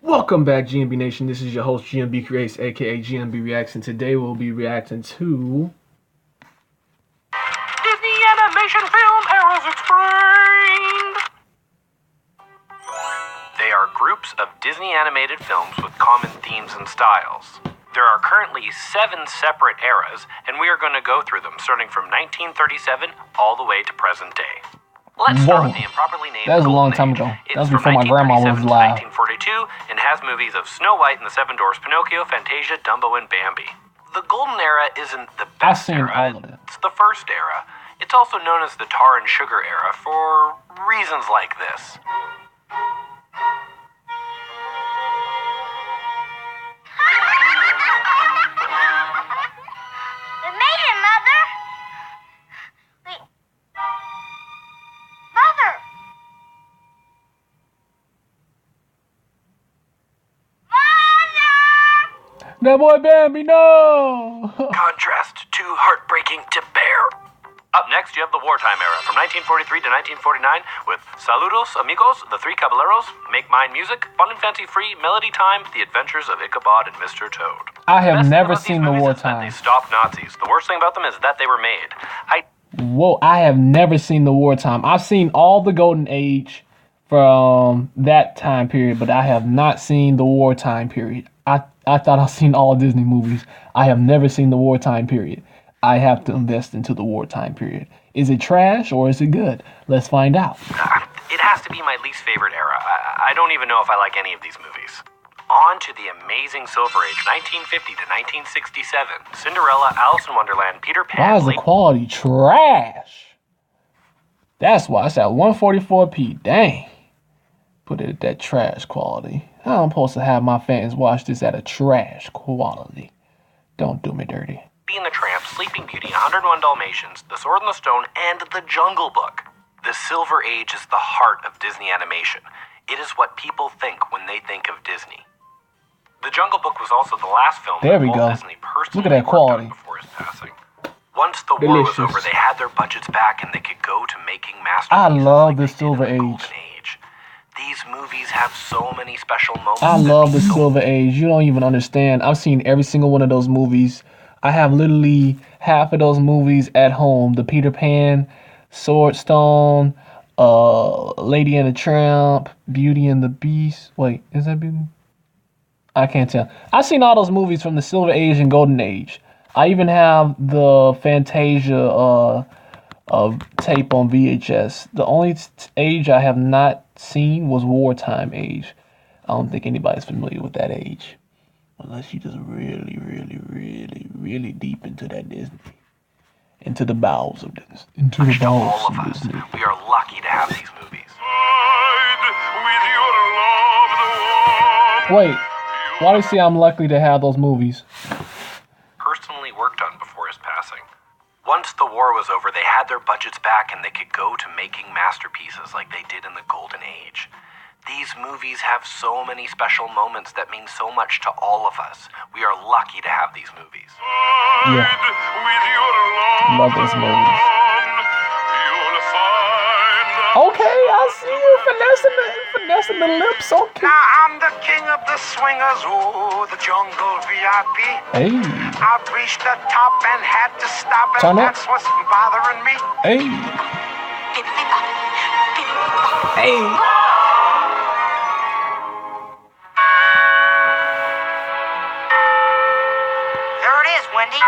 Welcome back, GMB Nation. This is your host, GMB Creates, aka GMB Reacts, and today we'll be reacting to Disney Animation Film Eras Explained. They are groups of Disney animated films with common themes and styles. There are currently 7 separate eras, and we are going to go through them starting from 1937 all the way to present day. Let's start with the improperly named That was a long Golden time Age. ago. That was It's before from my grandma was 1937 to alive. 1942 and has movies of Snow White and the Seven Dwarfs, Pinocchio, Fantasia, Dumbo, and Bambi. The Golden Era isn't the I've best seen era. all of it. It's the first era. It's also known as the Tar and Sugar Era for reasons like this. We made it, Mother. Mother! Mother! That boy Bambi, no! Contrast too heartbreaking to bear. Up next, you have the Wartime Era from 1943 to 1949 with Saludos Amigos, The Three Caballeros, Make Mine Music, Fun and Fancy Free, Melody Time, The Adventures of Ichabod and Mr. Toad. I have Best thing never about these seen the movies is that Wartime. They stopped Nazis. The worst thing about them is that they were made. Whoa, I have never seen the Wartime. I've seen all the Golden Age from that time period, but I have not seen the Wartime period. I thought I've seen all Disney movies. I have never seen the Wartime period. I have to invest into the Wartime period. Is it trash or is it good? Let's find out. It has to be my least favorite era. I don't even know if I like any of these movies. On to the amazing Silver Age, 1950 to 1967. Cinderella, Alice in Wonderland, Peter Pan. Why is the quality trash? That's why it's at 144p. Dang. Put it at that trash quality. How I'm supposed to have my fans watch this at a trash quality? Don't do me dirty. and the Tramp, Sleeping Beauty, 101 Dalmatians, The Sword and the Stone, and The Jungle Book. The Silver Age is the heart of Disney animation. It is what people think when they think of Disney. The Jungle Book was also the last film There that we Walt go. Disney personally Look at that worked on quality. before his passing. Once the war was Delicious. over, they had their budgets back and they could go to making I masterpieces love like the they did in Silver the Golden Age. Age. These movies have so many special moments. I that love the mean so Silver Age. You don't even understand. I've seen every single one of those movies. I have literally half of those movies at home. The Peter Pan, Sword Stone, Lady and the Tramp, Beauty and the Beast. Wait, is that Beauty? I can't tell. I've seen all those movies from the Silver Age and Golden Age. I even have the Fantasia tape on VHS. The only age I have not seen was Wartime Age. I don't think anybody's familiar with that age. Unless you just really, really, really, really deep into that Disney. Into the bowels of this. Into the much to all bowels of of us. Disney. We are lucky to have these movies. Wait, why do you say I'm lucky to have those movies? Personally worked on before his passing. Once the war was over, they had their budgets back and they could go to making masterpieces like they did in the Golden Age. These movies have so many special moments that mean so much to all of us. We are lucky to have these movies. Yeah. Love those movies. Okay, I see you finessing the lips. Okay. Now I'm the king of the swingers, ooh, the jungle VIP. Hey, I've reached the top and had to stop, and Turn up. that's what's bothering me. hey, hey. There it is, Wendy.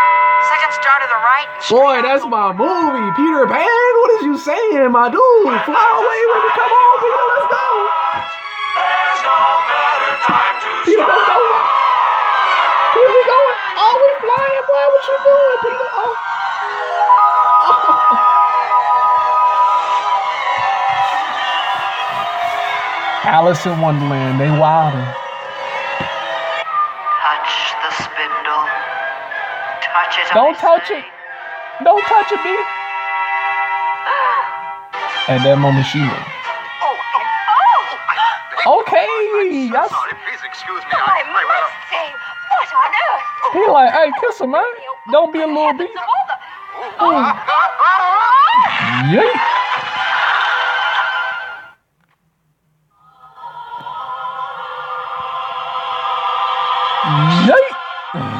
Second star to the right. And Boy, that's my movie, Peter Pan. What is you saying, my dude? Fly away with me. Come on, Peter, let's go. Peter, let's go. Here we go. Oh, we flying, boy. What you doing, Peter? Oh. Alice in Wonderland, they wildin'. touch the spindle. Touch it. Don't touch it. Don't touch it, B. At that moment, she knew. Okay, that's, Sorry, please excuse me. I must say, what on earth? he like, hey, kiss her, man. Don't be a little B. Yeet.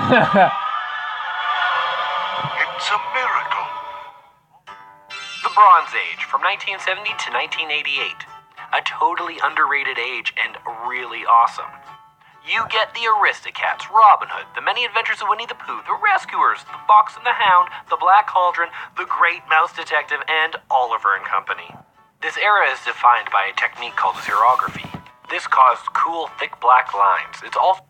It's a miracle. The Bronze Age, from 1970 to 1988. A totally underrated age and really awesome. You get the Aristocats, Robin Hood, the Many Adventures of Winnie the Pooh, the Rescuers, the Fox and the Hound, the Black Cauldron, the Great Mouse Detective, and Oliver and Company. This era is defined by a technique called xerography. This caused cool, thick black lines. It's all...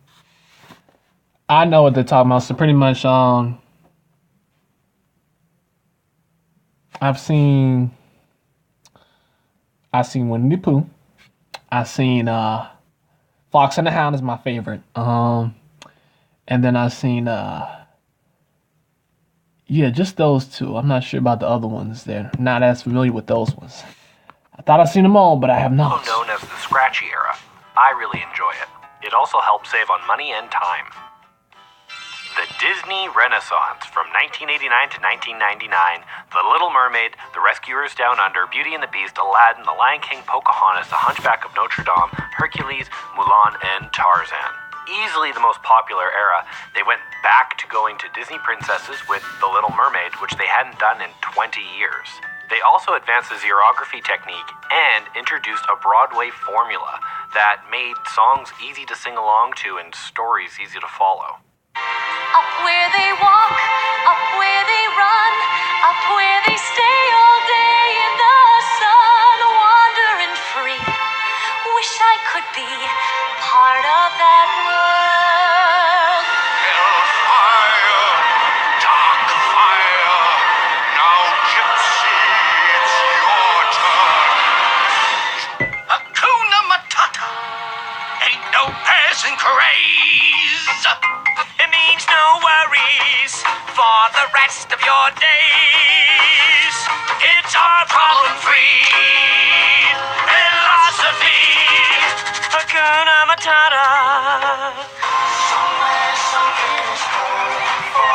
I know what they're talking about. So pretty much, I've seen Winnie the Pooh. I've seen Fox and the Hound is my favorite. And then I've seen just those two. I'm not sure about the other ones. They're not as familiar with those ones. I thought I'd seen them all, but I have not. Also known as the Scratchy era. I really enjoy it. It also helps save on money and time. The Disney Renaissance, from 1989 to 1999, The Little Mermaid, The Rescuers Down Under, Beauty and the Beast, Aladdin, The Lion King, Pocahontas, The Hunchback of Notre Dame, Hercules, Mulan, and Tarzan. Easily the most popular era. They went back to going to Disney princesses with The Little Mermaid, which they hadn't done in 20 years. They also advanced the xerography technique and introduced a Broadway formula that made songs easy to sing along to and stories easy to follow. Up where they walk, up where they run, up where they stay all day in the sun, wandering free. Wish I could be part of that world. Hellfire, dark fire. Now, Gypsy, it's your turn. Hakuna Matata. Ain't no passing craze. It means no worries for the rest of your days. It's our problem-free philosophy. Hakuna Matata.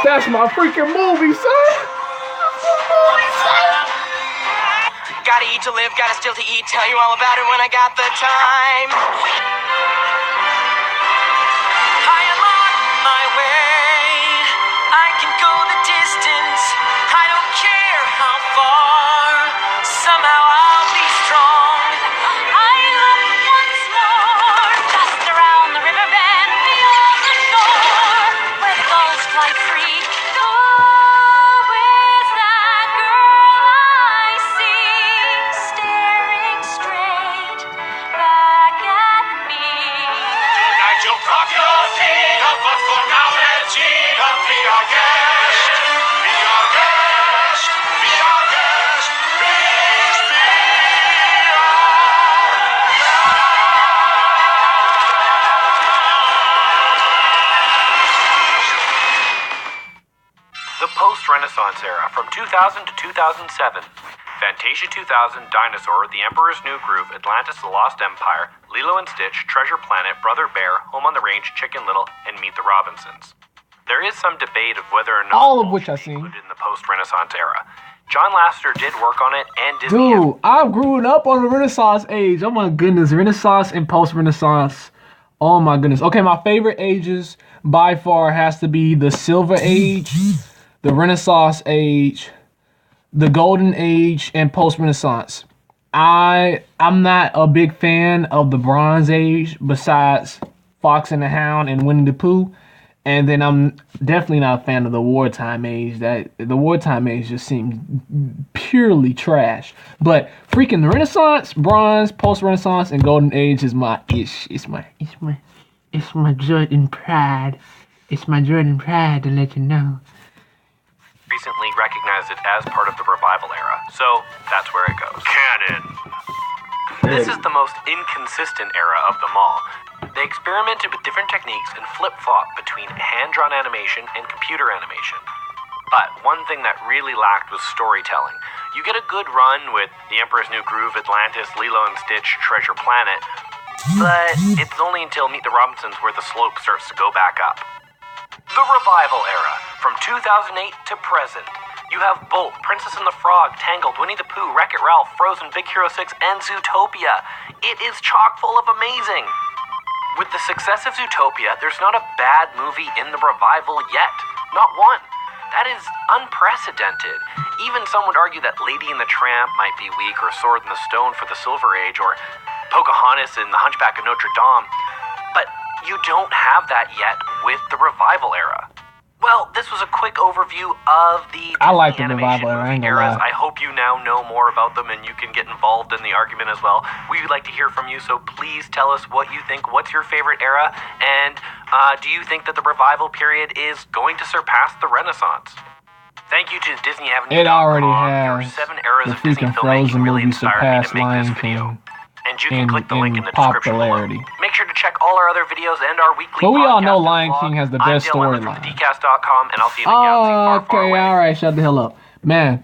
That's my freaking movie, son. Gotta eat to live, gotta still to eat. Tell you all about it when I got the time. I am on my way. I can go the distance. I don't care how far. Somehow I'll be strong. I look once more, just around the river bend, beyond the shore, where the gulls fly free. Who is that girl I see, staring straight back at me? Tonight you'll drop your feet up, but for now let's eat up. Be our guest. Be our guest. Be our guest. Please be The Post-Renaissance era, from 2000 to 2007. Fantasia 2000, Dinosaur, The Emperor's New Groove, Atlantis the Lost Empire, Lilo and Stitch, Treasure Planet, Brother Bear, Home on the Range, Chicken Little, and Meet the Robinsons. There is some debate of whether or not All of which I've seen. included in the post-Renaissance era. John Lasseter did work on it, and Disney Dude, I've grown up on the Renaissance age. Oh my goodness, Renaissance and post-Renaissance. Oh my goodness. Okay, my favorite ages by far has to be the Silver Age, the Renaissance age, the Golden Age, and post-Renaissance. I'm not a big fan of the Bronze Age besides Fox and the Hound and Winnie the Pooh. And then I'm definitely not a fan of the Wartime Age. The Wartime Age just seems purely trash. But freaking the Renaissance, Bronze, Post-Renaissance, and Golden Age is my ish. It's my joy and pride. It's my joy and pride to let you know. recently recognized it as part of the revival era, so that's where it goes. Canon. This is the most inconsistent era of them all. They experimented with different techniques and flip-flopped between hand-drawn animation and computer animation. But one thing that really lacked was storytelling. You get a good run with The Emperor's New Groove, Atlantis, Lilo and Stitch, Treasure Planet, but it's only until Meet the Robinsons where the slope starts to go back up. The revival era, from 2008 to present. You have Bolt, Princess and the Frog, Tangled, Winnie the Pooh, Wreck-It Ralph, Frozen, Big Hero 6, and Zootopia. It is chock full of amazing. With the success of Zootopia, there's not a bad movie in the revival yet. Not one. That is unprecedented. Even some would argue that Lady and the Tramp might be weak, or Sword in the Stone for the Silver Age, or Pocahontas and the Hunchback of Notre Dame. But you don't have that yet with the revival era. Well, this was a quick overview of the I like the Disney revival animation era, I ain't movie gonna eras. lie. I hope you now know more about them and you can get involved in the argument as well. We would like to hear from you, so please tell us what you think. What's your favorite era? And do you think that the revival period is going to surpass the Renaissance? Thank you to DisneyAvenue.com. It already Your has. 7 eras The of Disney freaking filmmaking Frozen really movie inspired me to surpassed make this Lion video. King And you can click the link in the description popularity. below. Make sure to check all our other videos and our weekly But we all podcast know and Lion vlog. King has the I'm best Dale Lemon from storyline. DCast.com, and I'll see you in the galaxy far, far Okay, away. alright, shut the hell up. Man.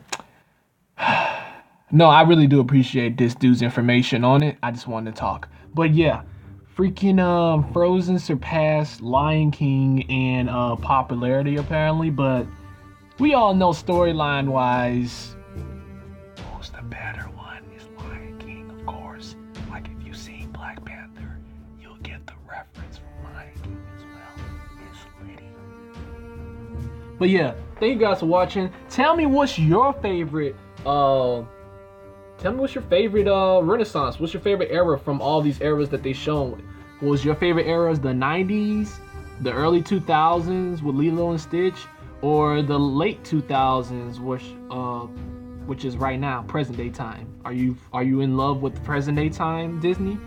No, I really do appreciate this dude's information on it. I just wanted to talk. But yeah, freaking Frozen surpassed Lion King in popularity apparently, but we all know storyline wise who's the better one is Lion King, of course. Like if you've seen Black Panther, you'll get the reference from Lion King as well. It's litty. But yeah, thank you guys for watching. Tell me what's your favorite Renaissance? What's your favorite era from all these eras that they shown? Was your favorite eras the 90s, the early 2000s with Lilo and Stitch, or the late 2000s, which is right now, present day time? Are you in love with present day time Disney,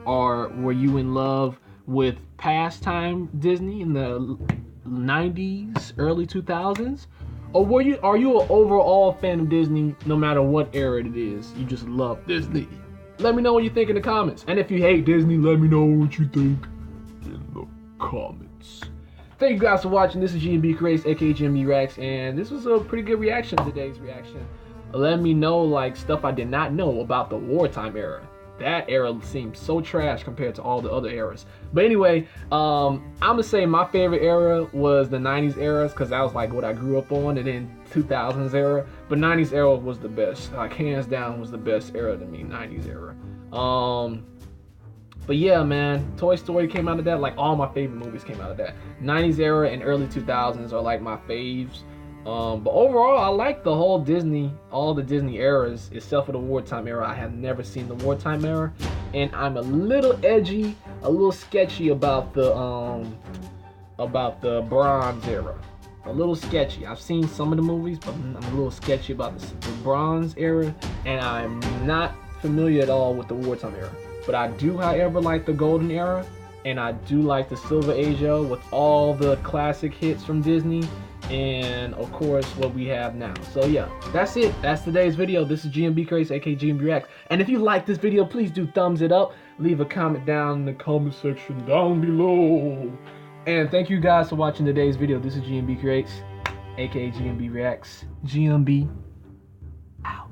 or were you in love with past time Disney in the 90s, early 2000s? Or are you an overall fan of Disney no matter what era it is? You just love Disney. Let me know what you think in the comments. And if you hate Disney, let me know what you think in the comments. Thank you guys for watching. This is GMB Creates, aka GMB Reacts, and this was a pretty good reaction, today's reaction. Let me know like stuff I did not know about the wartime era. That era seems so trash compared to all the other eras. But anyway, I'm gonna say my favorite era was the 90s eras, because that was like what I grew up on, and then 2000s era. But 90s era was the best, like hands down was the best era to me, 90s era. But yeah, man, Toy Story came out of that. Like all my favorite movies came out of that. 90s era and early 2000s are like my faves. But overall, I like the whole Disney, all the Disney eras, except for the wartime era. I have never seen the wartime era, and I'm a little edgy, a little sketchy about the Bronze era. A little sketchy. I've seen some of the movies, but I'm a little sketchy about the Bronze era, and I'm not familiar at all with the wartime era. But I do, however, like the Golden era, and I do like the Silver Age era with all the classic hits from Disney. And of course what we have now. So yeah, that's it. That's today's video. This is GMB Creates, aka GMB Reacts. And if you like this video, please do thumbs it up. Leave a comment down in the comment section down below. And thank you guys for watching today's video. This is GMB Creates, aka GMB Reacts. GMB out.